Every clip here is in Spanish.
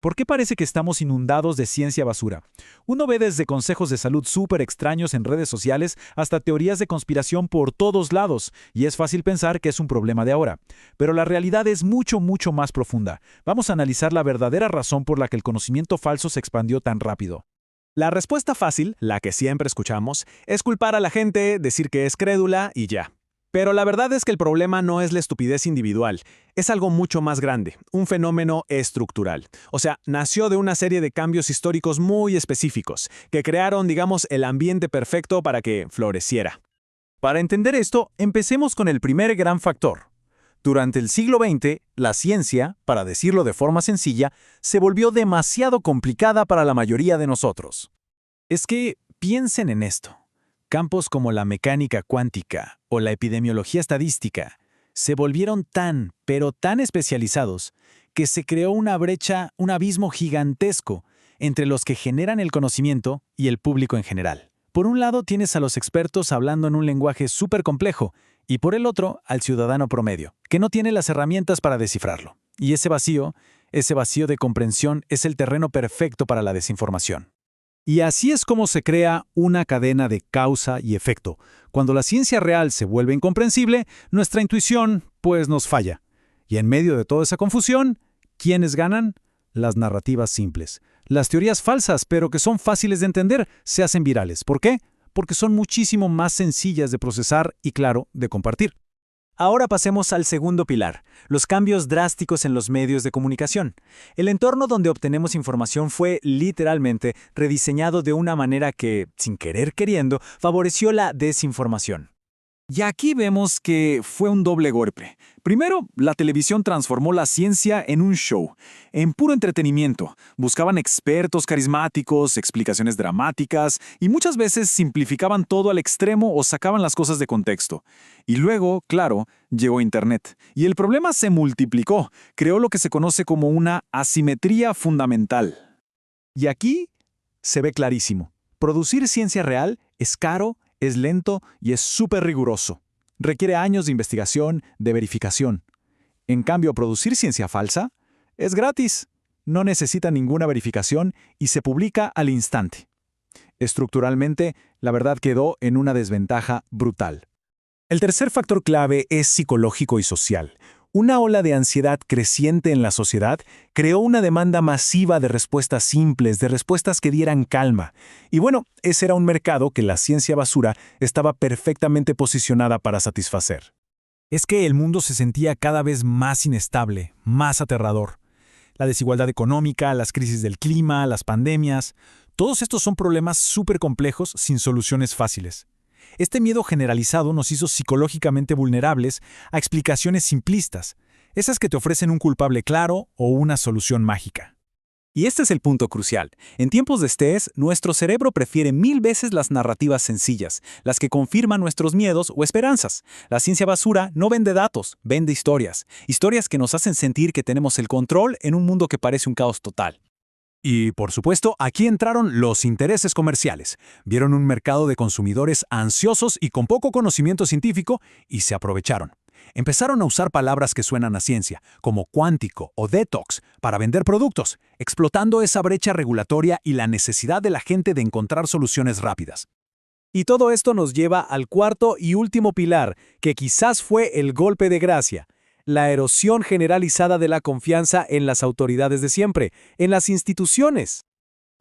¿Por qué parece que estamos inundados de ciencia basura? Uno ve desde consejos de salud súper extraños en redes sociales hasta teorías de conspiración por todos lados, y es fácil pensar que es un problema de ahora. Pero la realidad es mucho, mucho más profunda. Vamos a analizar la verdadera razón por la que el conocimiento falso se expandió tan rápido. La respuesta fácil, la que siempre escuchamos, es culpar a la gente, decir que es crédula y ya. Pero la verdad es que el problema no es la estupidez individual, es algo mucho más grande, un fenómeno estructural. O sea, nació de una serie de cambios históricos muy específicos, que crearon, digamos, el ambiente perfecto para que floreciera. Para entender esto, empecemos con el primer gran factor. Durante el siglo XX, la ciencia, para decirlo de forma sencilla, se volvió demasiado complicada para la mayoría de nosotros. Es que piensen en esto. Campos como la mecánica cuántica o la epidemiología estadística se volvieron tan, pero tan especializados que se creó una brecha, un abismo gigantesco entre los que generan el conocimiento y el público en general. Por un lado tienes a los expertos hablando en un lenguaje súper complejo y por el otro al ciudadano promedio, que no tiene las herramientas para descifrarlo. Y ese vacío de comprensión es el terreno perfecto para la desinformación. Y así es como se crea una cadena de causa y efecto. Cuando la ciencia real se vuelve incomprensible, nuestra intuición, pues, nos falla. Y en medio de toda esa confusión, ¿quiénes ganan? Las narrativas simples. Las teorías falsas, pero que son fáciles de entender, se hacen virales. ¿Por qué? Porque son muchísimo más sencillas de procesar y, claro, de compartir. Ahora pasemos al segundo pilar, los cambios drásticos en los medios de comunicación. El entorno donde obtenemos información fue, literalmente, rediseñado de una manera que, sin querer queriendo, favoreció la desinformación. Y aquí vemos que fue un doble golpe. Primero, la televisión transformó la ciencia en un show, en puro entretenimiento. Buscaban expertos carismáticos, explicaciones dramáticas y muchas veces simplificaban todo al extremo o sacaban las cosas de contexto. Y luego, claro, llegó Internet. Y el problema se multiplicó. Creó lo que se conoce como una asimetría fundamental. Y aquí se ve clarísimo. Producir ciencia real es caro, es lento y es súper riguroso. Requiere años de investigación, de verificación. En cambio, producir ciencia falsa es gratis, no necesita ninguna verificación y se publica al instante. Estructuralmente, la verdad quedó en una desventaja brutal. El tercer factor clave es psicológico y social. Una ola de ansiedad creciente en la sociedad creó una demanda masiva de respuestas simples, de respuestas que dieran calma. Y bueno, ese era un mercado que la ciencia basura estaba perfectamente posicionada para satisfacer. Es que el mundo se sentía cada vez más inestable, más aterrador. La desigualdad económica, las crisis del clima, las pandemias, todos estos son problemas súper complejos sin soluciones fáciles. Este miedo generalizado nos hizo psicológicamente vulnerables a explicaciones simplistas, esas que te ofrecen un culpable claro o una solución mágica. Y este es el punto crucial. En tiempos de estrés, nuestro cerebro prefiere 1000 veces las narrativas sencillas, las que confirman nuestros miedos o esperanzas. La ciencia basura no vende datos, vende historias. Historias que nos hacen sentir que tenemos el control en un mundo que parece un caos total. Y, por supuesto, aquí entraron los intereses comerciales. Vieron un mercado de consumidores ansiosos y con poco conocimiento científico y se aprovecharon. Empezaron a usar palabras que suenan a ciencia, como cuántico o detox, para vender productos, explotando esa brecha regulatoria y la necesidad de la gente de encontrar soluciones rápidas. Y todo esto nos lleva al cuarto y último pilar, que quizás fue el golpe de gracia. La erosión generalizada de la confianza en las autoridades de siempre, en las instituciones.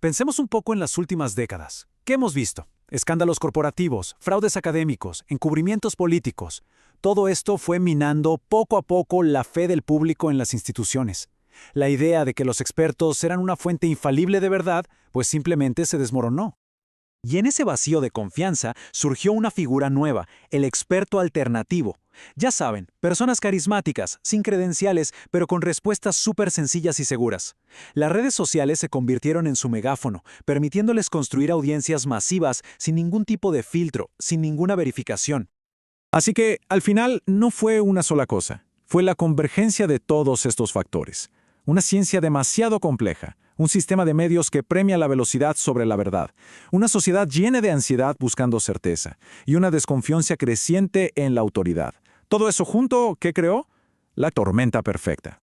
Pensemos un poco en las últimas décadas. ¿Qué hemos visto? Escándalos corporativos, fraudes académicos, encubrimientos políticos. Todo esto fue minando poco a poco la fe del público en las instituciones. La idea de que los expertos eran una fuente infalible de verdad, pues simplemente se desmoronó. Y en ese vacío de confianza surgió una figura nueva, el experto alternativo. Ya saben, personas carismáticas, sin credenciales, pero con respuestas súper sencillas y seguras. Las redes sociales se convirtieron en su megáfono, permitiéndoles construir audiencias masivas sin ningún tipo de filtro, sin ninguna verificación. Así que, al final, no fue una sola cosa. Fue la convergencia de todos estos factores. Una ciencia demasiado compleja, un sistema de medios que premia la velocidad sobre la verdad, una sociedad llena de ansiedad buscando certeza y una desconfianza creciente en la autoridad. Todo eso junto, ¿qué creó? La tormenta perfecta.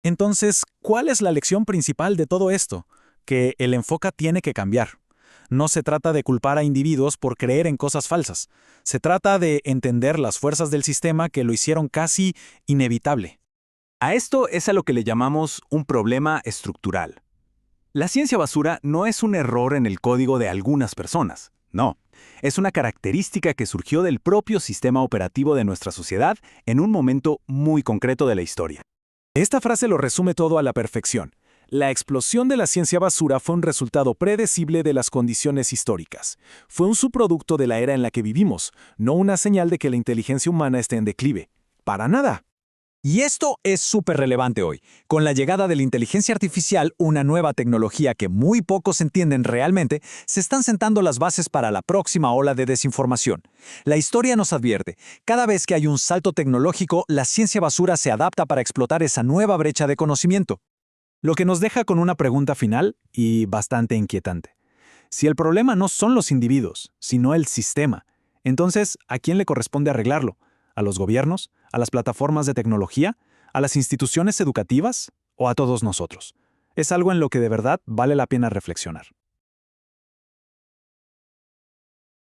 Entonces, ¿cuál es la lección principal de todo esto? Que el enfoque tiene que cambiar. No se trata de culpar a individuos por creer en cosas falsas. Se trata de entender las fuerzas del sistema que lo hicieron casi inevitable. A esto es a lo que le llamamos un problema estructural. La ciencia basura no es un error en el código de algunas personas, no. Es una característica que surgió del propio sistema operativo de nuestra sociedad en un momento muy concreto de la historia. Esta frase lo resume todo a la perfección. La explosión de la ciencia basura fue un resultado predecible de las condiciones históricas. Fue un subproducto de la era en la que vivimos, no una señal de que la inteligencia humana esté en declive. ¡Para nada! Y esto es súper relevante hoy. Con la llegada de la inteligencia artificial, una nueva tecnología que muy pocos entienden realmente, se están sentando las bases para la próxima ola de desinformación. La historia nos advierte, cada vez que hay un salto tecnológico, la ciencia basura se adapta para explotar esa nueva brecha de conocimiento. Lo que nos deja con una pregunta final y bastante inquietante. Si el problema no son los individuos, sino el sistema, entonces, ¿a quién le corresponde arreglarlo? ¿A los gobiernos? ¿A las plataformas de tecnología? ¿A las instituciones educativas? ¿O a todos nosotros? Es algo en lo que de verdad vale la pena reflexionar.